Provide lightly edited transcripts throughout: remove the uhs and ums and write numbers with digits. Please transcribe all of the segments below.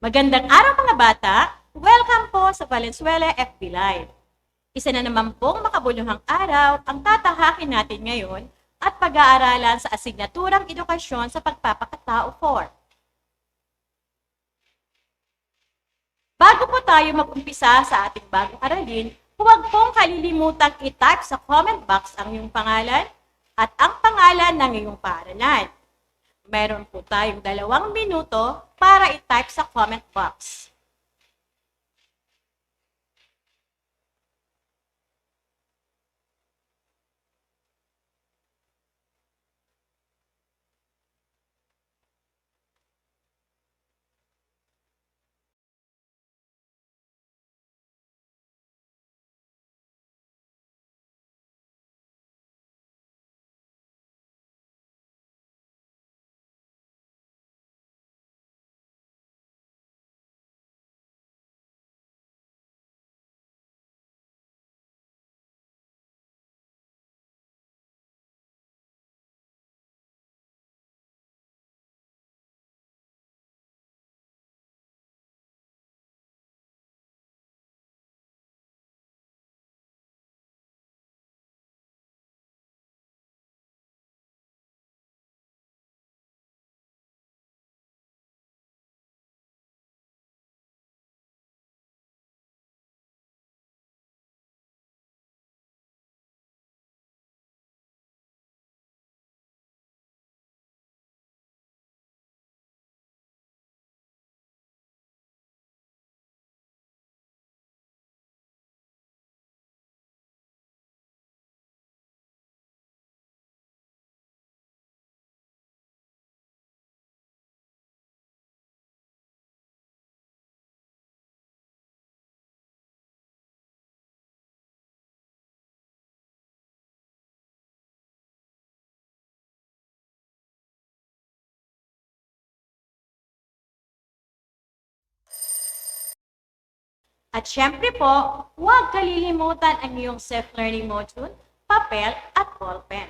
Magandang araw mga bata! Welcome po sa Valenzuela FB Live. Isa na naman pong makabuluhang araw ang tatahakin natin ngayon at pag-aaralan sa asignaturang edukasyon sa pagpapakatao 4. Bago po tayo mag-umpisa sa ating bagong aralin, huwag pong kalilimutang i-type sa comment box ang iyong pangalan at ang pangalan ng iyong paaralan. Meron po tayong 2 minuto para i-type sa comment box. At syempre po, huwag kalilimutan ang iyong self-learning module, papel at ballpen.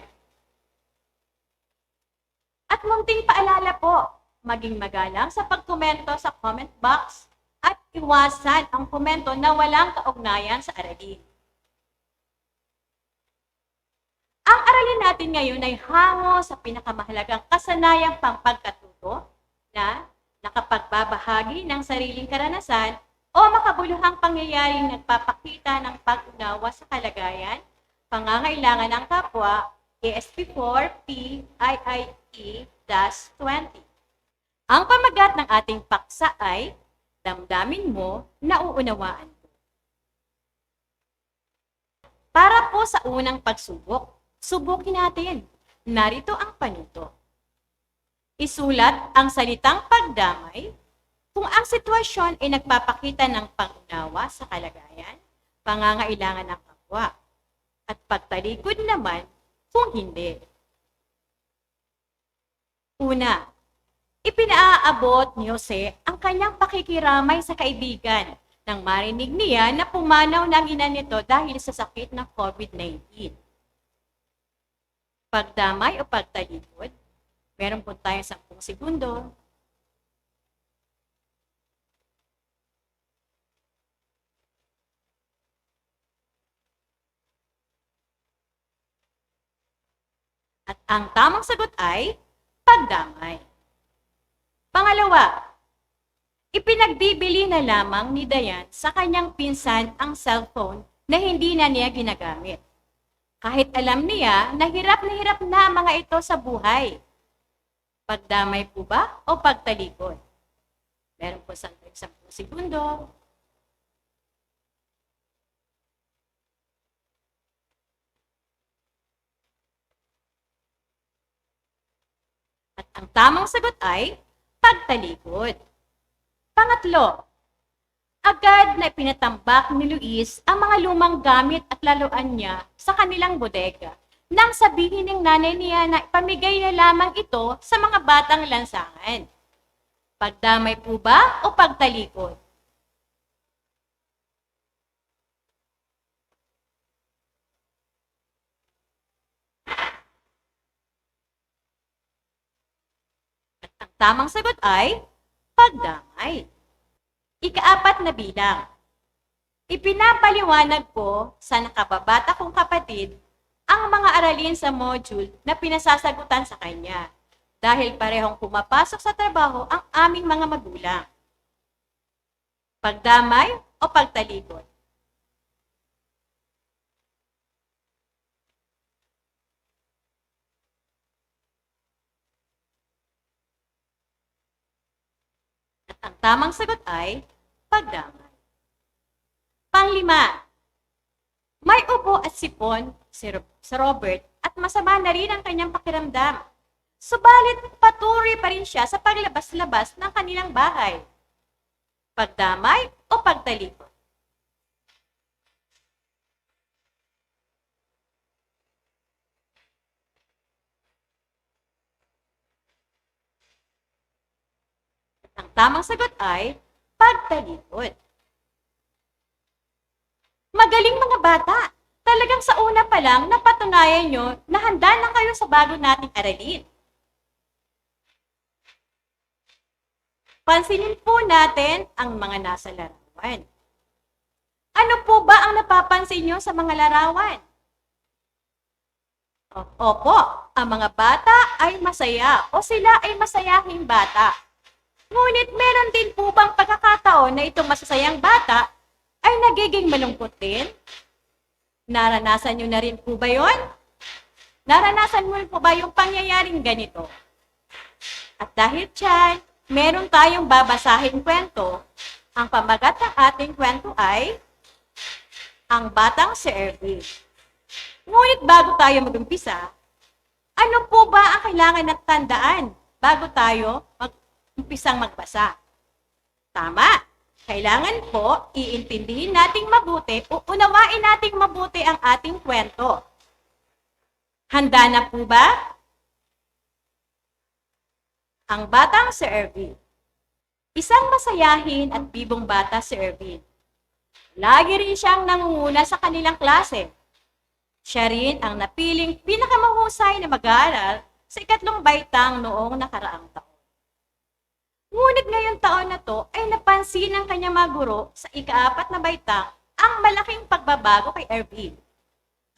At munting paalala po, maging magalang sa pagkomento sa comment box at iwasan ang komento na walang kaugnayan sa aralin. Ang aralin natin ngayon ay hango sa pinakamahalagang kasanayang pangpagkatuto na nakapagbabahagi ng sariling karanasan o makabuluhang pangyayaring nagpapakita ng pag-unawa sa kalagayan, pangangailangan ng kapwa, ASP4 PIIE-20. Ang pamagat ng ating paksa ay, damdamin mo, nauunawaan mo. Para po sa unang pagsubok, subukin natin. Narito ang panuto. Isulat ang salitang pagdamay kung ang sitwasyon ay nagpapakita ng pag-unawa sa kalagayan, pangangailangan ng kapwa, at pagtalikod naman kung hindi. Una, ipinaaabot ni Jose ang kanyang pakikiramay sa kaibigan nang marinig niya na pumanaw ng ina nito dahil sa sakit ng COVID-19. Pagdamay o pagtalikod, meron po tayong 10 segundo. At ang tamang sagot ay pagdamay. Pangalawa, ipinagbibili na lamang ni Dayan sa kanyang pinsan ang cellphone na hindi na niya ginagamit. Kahit alam niya na hirap na mga ito sa buhay. Pagdamay po ba o pagtalikod? Meron po 10 segundo. At ang tamang sagot ay pagtalikod. Pangatlo, agad na ipinatambak ni Luis ang mga lumang gamit at laruan niya sa kanilang bodega nang sabihin ng nanay niya na ipamigay na lamang ito sa mga batang lansangan. Pagdamay po ba o pagtalikod? At ang tamang sagot ay pagdamay. na bilang. Ipinapaliwanag ko sa nakababata kong kapatid ang mga aralin sa module na pinasasagutan sa kanya dahil parehong pumapasok sa trabaho ang aming mga magulang. Pagdamay o pagtalikod? At ang tamang sagot ay pagdamay. Panglima, may ubo at sipon si Robert at masama na rin ang kanyang pakiramdam. Subalit patuloy pa rin siya sa paglabas-labas ng kanilang bahay. Pagdamay o pagtalikod? At ang tamang sagot ay pagtalikod. Magaling mga bata! Talagang sa una pa lang napatunayan nyo na handa na kayo sa bago nating aralin. Pansinin po natin ang mga nasa larawan. Ano po ba ang napapansin nyo sa mga larawan? Opo, ang mga bata ay masaya o sila ay masayahing bata. Ngunit meron din po bang pagkakataon na itong masasayang bata ay nagiging malungkot din? Naranasan nyo na rin po ba yun? Naranasan mo po ba yung pangyayaring ganito? At dahil dyan, meron tayong babasahin kwento. Ang pamagat ng ating kwento ay Ang Batang si Ervin. Ngunit bago tayo mag-umpisa, ano po ba ang kailangan nating tandaan bago tayo mag-umpisang magbasa? Tama! Kailangan po, iintindihin nating mabuti o unawain nating mabuti ang ating kwento. Handa na po ba? Ang Batang si Ervin. Isang masayahin at bibong bata si Ervin. Lagi rin siyang nangunguna sa kanilang klase. Siya rin ang napiling pinakamahusay na mag-aaral sa 3 baitang noong nakaraang taon. Ngunit ngayong taon na to ay napansin ng kanyang mga guro sa 4 na baitang ang malaking pagbabago kay Ervin.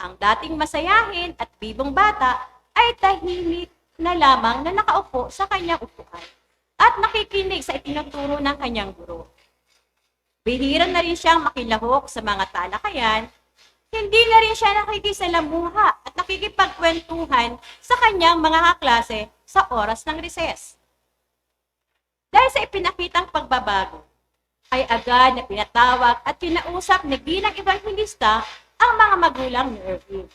Ang dating masayahin at bibong bata ay tahimik na lamang na nakaupo sa kanyang upuan at nakikinig sa itinuturo ng kanyang guro. Bihira na rin siyang makilahok sa mga talakayan, hindi na rin siya nakikisalamuha at nakikipagkwentuhan sa kanyang mga kaklase sa oras ng recess. Dahil sa ipinakitang pagbabago, ay agad na pinatawag at kinausap ni Ginang Evangelista ang mga magulang ni Ervin.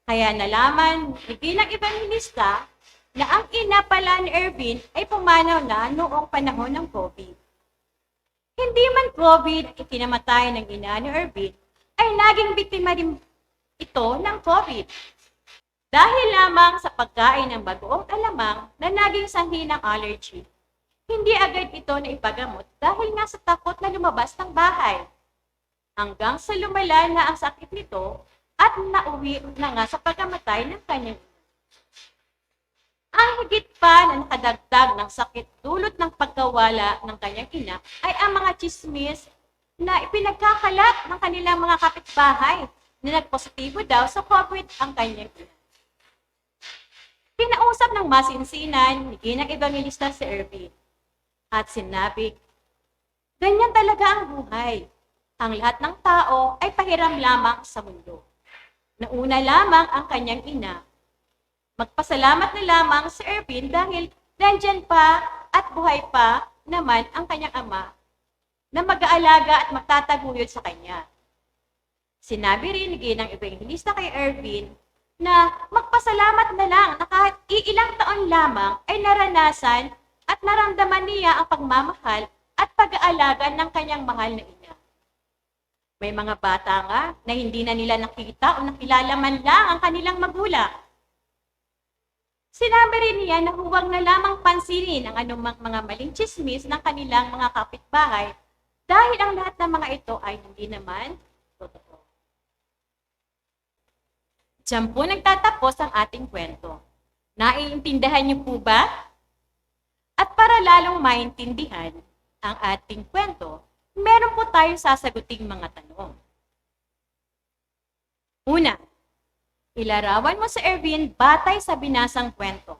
Kaya nalaman ni Ginang Evangelista na ang ina pala ni Ervin ay pumanaw na noong panahon ng COVID. Hindi man COVID ikinamatay ng ina ni Ervin, ay naging biktima rin ito ng COVID. Dahil lamang sa pagkain ng bagoong alamang na naging sanhi ng allergy, hindi agad ito na ipagamot dahil nga sa takot na lumabas ng bahay. Hanggang sa lumala na ang sakit nito at nauwi na nga sa pagkamatay ng kanyang ina. Ang higit pa na nakadagdag ng sakit dulot ng pagkawala ng kanyang ina ay ang mga chismis na ipinagkakalat ng kanilang mga kapitbahay na nagpositibo daw sa COVID ang kanyang ina. Kinausap ng masinsinan ni Ginang Evangelista si Ervin at sinabi, ganyan talaga ang buhay. Ang lahat ng tao ay pahiram lamang sa mundo. Nauna lamang ang kanyang ina. Magpasalamat na lamang si Ervin dahil nandyan pa at buhay pa naman ang kanyang ama na mag-aalaga at magtataguyod sa kanya. Sinabi rin ni Ginang Evangelista kay Ervin na magpasalamat na lang na kahit iilang taon lamang ay naranasan at naramdaman niya ang pagmamahal at pag-aalaga ng kanyang mahal na ina. May mga bata nga na hindi na nila nakita o nakilala man lang ang kanilang magulang. Sinabi rin niya na huwag na lamang pansinin ang anumang mga maling chismis ng kanilang mga kapitbahay dahil ang lahat ng mga ito ay hindi naman totoo. Diyan po nagtatapos ang ating kwento. Naiintindihan niyo po ba? At para lalong maintindihan ang ating kwento, meron po tayong sasaguting mga tanong. Una, ilarawan mo sa Ervin batay sa binasang kwento.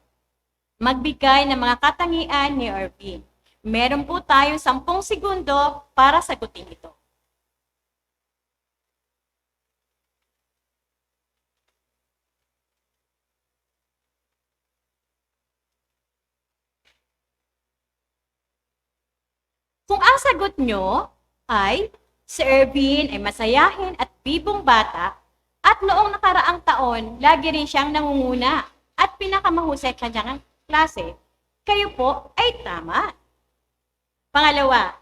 Magbigay ng mga katangian ni Ervin. Meron po tayong 10 segundo para sagutin ito. Kung ang sagot nyo ay si Ervin ay masayahin at bibong bata at noong nakaraang taon, lagi rin siyang nangunguna at pinakamahusay kanyang klase, kayo po ay tama. Pangalawa,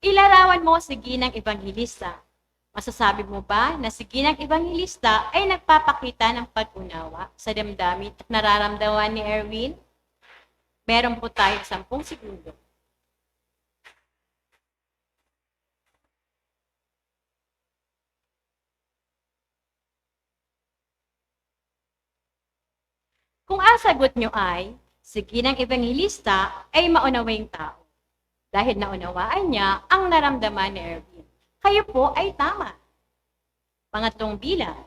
ilarawan mo si Ginang Evangelista. Masasabi mo ba na si Ginang Evangelista ay nagpapakita ng pag-unawa sa damdamin at nararamdaman ni Erwin? Meron po tayong 10 segundo. Kung ang sagot nyo ay, si Ginang Evangelista ay maunawing tao. Dahil naunawaan niya ang naramdaman ni Erwin. Kayo po ay tama. Pangatlong bilang,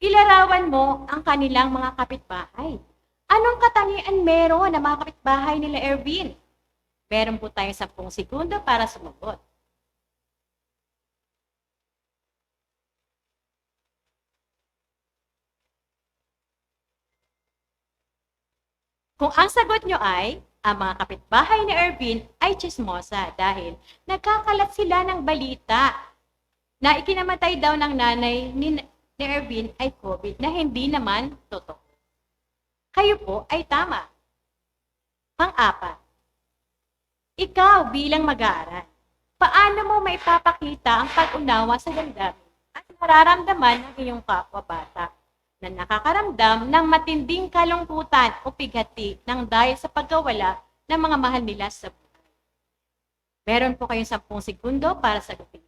ilarawan mo ang kanilang mga kapitbahay. Anong katangian meron ng mga kapitbahay nila Erwin? Meron po tayong 10 segundo para sumagot. Kung ang sagot nyo ay, ang mga kapitbahay ni Ervin ay chismosa dahil nagkakalat sila ng balita na ikinamatay daw ng nanay ni Ervin ay COVID na hindi naman totoo. Kayo po ay tama. Pang-apat, ikaw bilang mag-aaral, paano mo maipapakita ang pag-unawa sa damdamin at nararamdaman ng iyong kapwa-bata na nakakaramdam ng matinding kalungkutan o pighati ng dahil sa pagkawala ng mga mahal nila sa buhay? Meron po kayong 10 segundo para sagutin.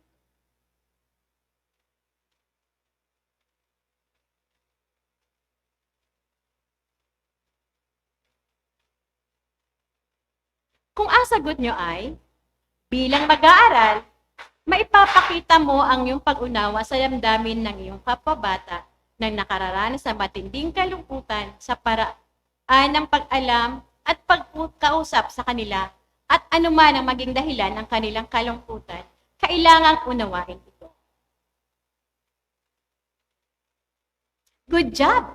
Kung ang sagot nyo ay, bilang mag-aaral, maipapakita mo ang iyong pag-unawa sa damdamin ng iyong kapwa-bata nang nakararanas sa matinding kalungkutan sa paraan ng pag-alam at pagkausap sa kanila at anuman ang maging dahilan ng kanilang kalungkutan, kailangang unawain ito. Good job!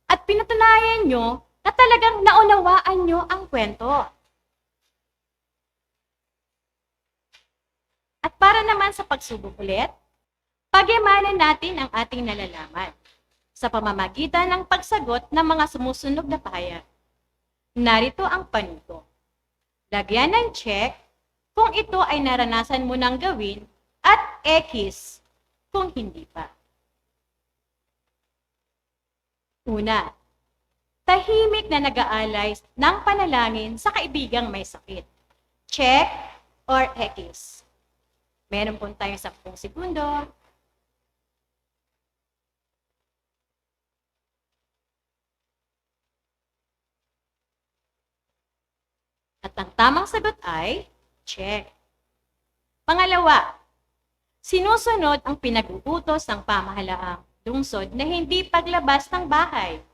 At pinatunayan nyo na talagang naunawaan nyo ang kwento. At para naman sa pagsubok ulit, pagyamanan natin ang ating nalalaman sa pamamagitan ng pagsagot ng mga sumusunod na pahayag. Narito ang panuto. Lagyan ng check kung ito ay naranasan mo nang gawin at X kung hindi pa. Una, tahimik na nag-aalay ng panalangin sa kaibigang may sakit. Check or X. Meron po tayong 10 segundo. At ang tamang sagot ay check. Pangalawa, sinusunod ang pinag-uutos ng pamahalaang lungsod na hindi paglabas ng bahay.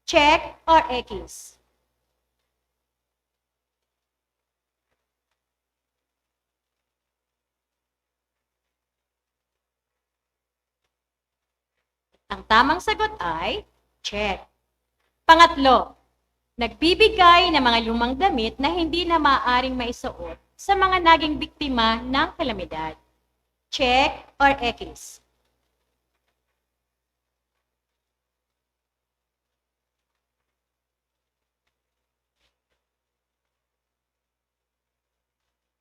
Check or X. Ang tamang sagot ay check. Pangatlo, nagbibigay ng mga lumang damit na hindi na maaaring maisuot sa mga naging biktima ng kalamidad. Check or X.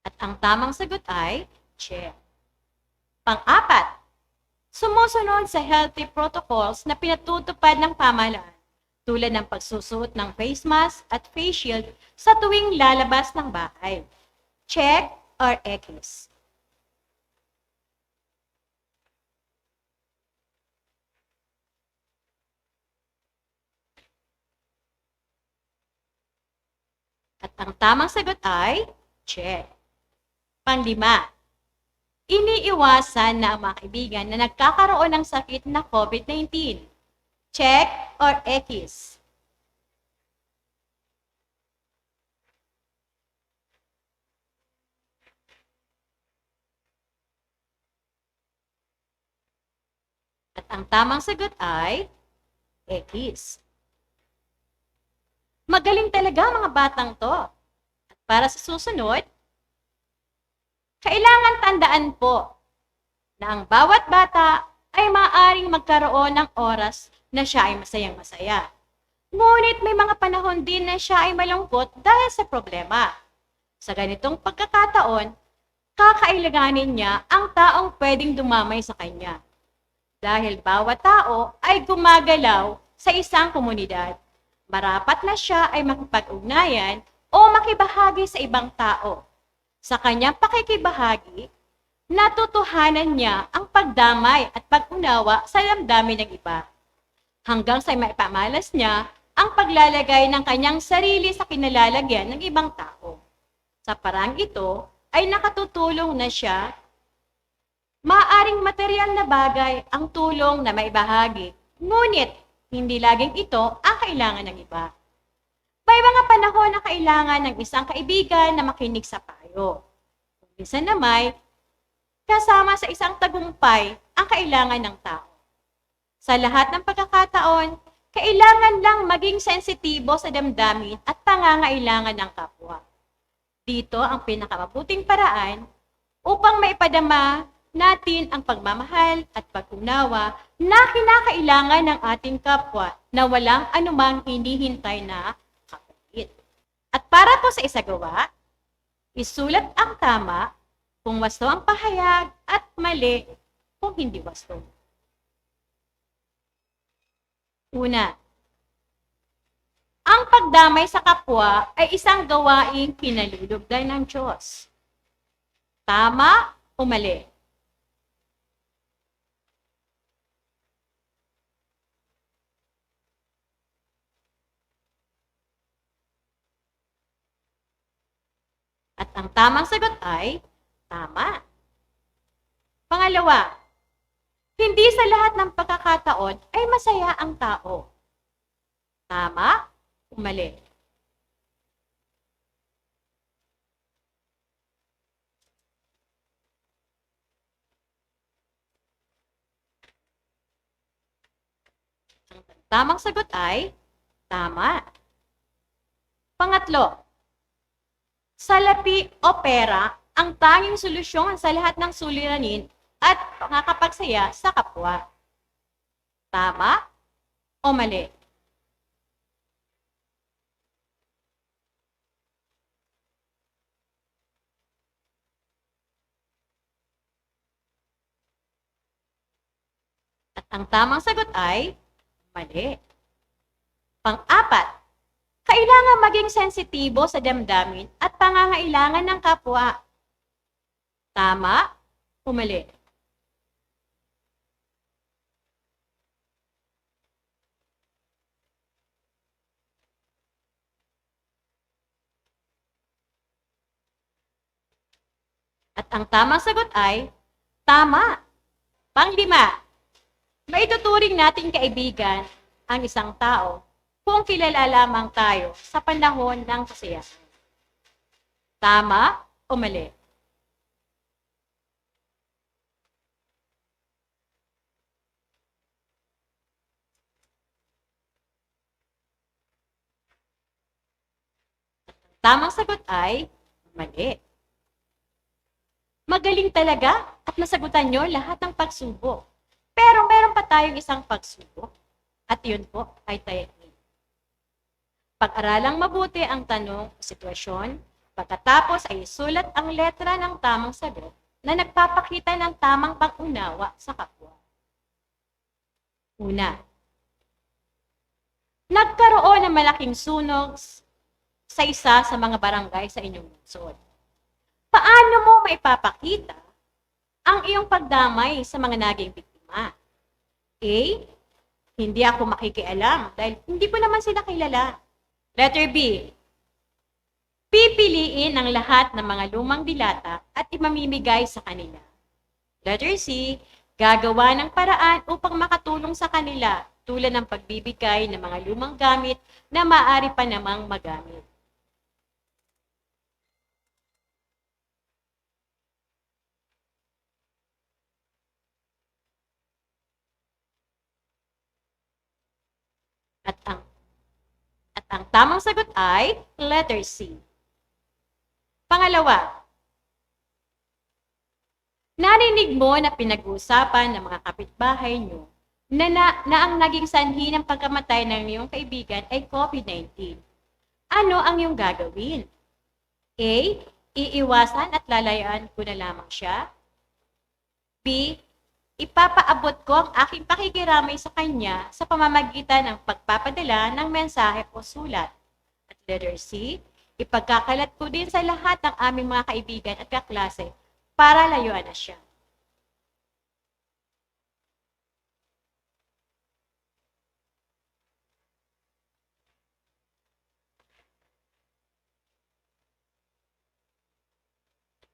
At ang tamang sagot ay check. Pang-apat, sumusunod sa healthy protocols na pinatutupad ng pamahalaan tulad ng pagsusuot ng face mask at face shield sa tuwing lalabas ng bahay. Check or X. At ang tamang sagot ay check. Panglima, Iniiwasan na ang mga kaibigan na nagkakaroon ng sakit na COVID-19. Check or X. At ang tamang sagot ay X. Magaling talaga mga batang to. At para sa susunod, kailangan tandaan po na ang bawat bata ay maaaring magkaroon ng oras na siya ay masayang-masaya. Ngunit may mga panahon din na siya ay malungkot dahil sa problema. Sa ganitong pagkakataon, kakailanganin niya ang taong pwedeng dumamay sa kanya. Dahil bawat tao ay gumagalaw sa isang komunidad, marapat na siya ay makipag-ugnayan o makibahagi sa ibang tao. Sa kanyang pakikibahagi, natutuhanan niya ang pagdamay at pag-unawa sa damdamin ng iba. Hanggang sa maipamalas niya ang paglalagay ng kanyang sarili sa kinalalagyan ng ibang tao. Sa parang ito ay nakatutulong na siya. Maaring material na bagay ang tulong na maibahagi, ngunit hindi laging ito ang kailangan ng iba. May mga panahon na kailangan ng isang kaibigan na makinig sa payo. Minsan naman, kasama sa isang tagumpay ang kailangan ng tao. Sa lahat ng pagkakataon, kailangan lang maging sensitibo sa damdamin at pangangailangan ng kapwa. Dito ang pinakamabuting paraan upang maipadama natin ang pagmamahal at pag-unawa na kinakailangan ng ating kapwa na walang anumang hinihintay na kapalit. At para po sa isagawa, isulat ang tama kung wasto ang pahayag at mali kung hindi wasto. Una, ang pagdamay sa kapwa ay isang gawaing pinalulugdan ng Diyos. Tama o mali? At ang tamang sagot ay tama. Pangalawa, hindi sa lahat ng pagkakataon ay masaya ang tao. Tama o mali? Ang tamang sagot ay tama. Pangatlo, salapi o pera ang tanging solusyon sa lahat ng suliranin at nakakapagsaya sa kapwa. Tama o mali? At ang tamang sagot ay mali. Pang-apat, kailangan maging sensitibo sa damdamin at pangangailangan ng kapwa. Tama o mali? At ang tamang sagot ay tama. Panglima, maituturing natin kaibigan ang isang tao kung kilala lamang tayo sa panahon ng kasiyahan. Tama o mali? Tamang sagot ay mali. Magaling talaga at nasagutan nyo lahat ng pagsubok. Pero meron pa tayong isang pagsubok. At yun po ay tayakin. Pag-aralang mabuti ang tanong o sitwasyon, pagkatapos ay isulat ang letra ng tamang sagot na nagpapakita ng tamang pag-unawa sa kapwa. Una, nagkaroon ng malaking sunog sa isa sa mga barangay sa inyong lungsod. Paano mo maipapakita ang iyong pagdamay sa mga naging biktima? A, hindi ako makikialam dahil hindi ko naman sila kilala. Letter B, pipiliin ang lahat ng mga lumang dilata at imamimigay sa kanila. Letter C, gagawa ng paraan upang makatulong sa kanila tulad ng pagbibigay ng mga lumang gamit na maaari pa namang magamit. At ang, at ang tamang sagot ay letter C. Pangalawa, narinig mo na pinag-uusapan ng mga kapitbahay nyo na ang naging sanhi ng pagkamatay ng iyong kaibigan ay COVID-19. Ano ang iyong gagawin? A. Iiwasan at lalayaan ko na lamang siya. B. Ipapaabot ko ang aking pakikiramay sa kanya sa pamamagitan ng pagpapadala ng mensahe o sulat. At letter C. Ipagkakalat ko din sa lahat ng aming mga kaibigan at kaklase para layuan na siya.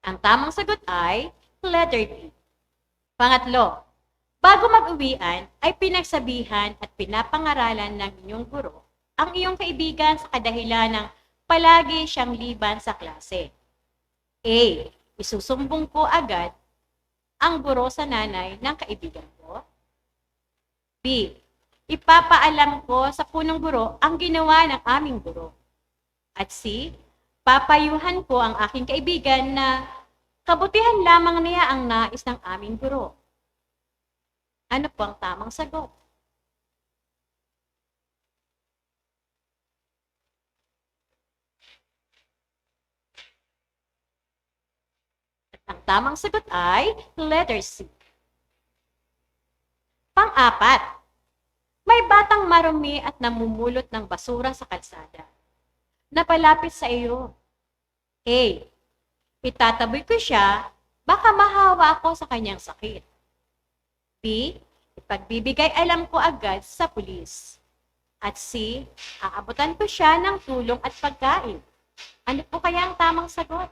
Ang tamang sagot ay letter B. Pangatlo, bago mag-uwian ay pinagsabihan at pinapangaralan ng inyong guro ang iyong kaibigan sa kadahilan ng palagi siyang liban sa klase. A. Isusumbong ko agad ang guro sa nanay ng kaibigan ko. B. Ipapaalam ko sa punong guro ang ginawa ng aming guro. At C. Papayuhan ko ang aking kaibigan na kabutihan lamang niya ang nais ng aming guro. Ano po ang tamang sagot? At ang tamang sagot ay letter C. Pang-apat, may batang marumi at namumulot ng basura sa kalsada. Napalapit sa iyo. A. Itataboy ko siya, baka mahawa ako sa kanyang sakit. B. Ipagbibigay alam ko agad sa pulis. At C. Aabutan ko siya ng tulong at pagkain. Ano po kaya ang tamang sagot?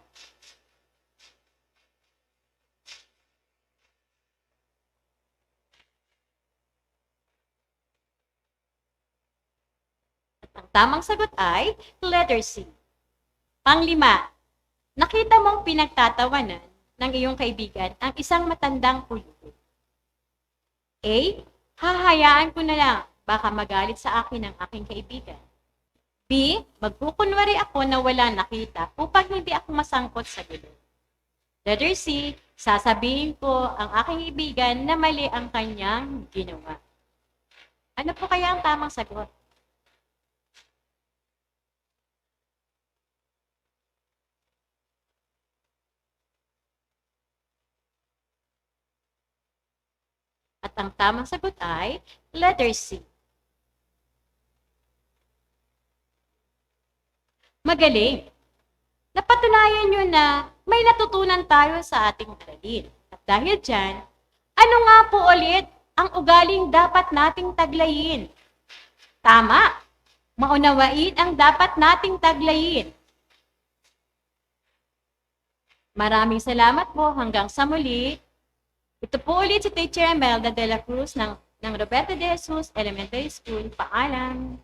At ang tamang sagot ay letter C. Panglima, nakita mong pinagtatawanan ng iyong kaibigan ang isang matandang pulubi. A. Hahayaan ko na lang, baka magalit sa akin ang aking kaibigan. B. Magkukunwari ako na wala nakita upang hindi ako masangkot sa gulo. Letter C. Sasabihin ko ang aking kaibigan na mali ang kanyang ginawa. Ano po kaya ang tamang sagot? At ang tamang sagot ay letter C. Magaling! Napatunayan nyo na may natutunan tayo sa ating aralin. At dahil dyan, ano nga po ulit ang ugaling dapat nating taglayin? Tama! Maunawain ang dapat nating taglayin. Maraming salamat po hanggang sa muli. Ito po ulit si Teacher Imelda de la Cruz ng Roberto de Jesus Elementary School. Paalam!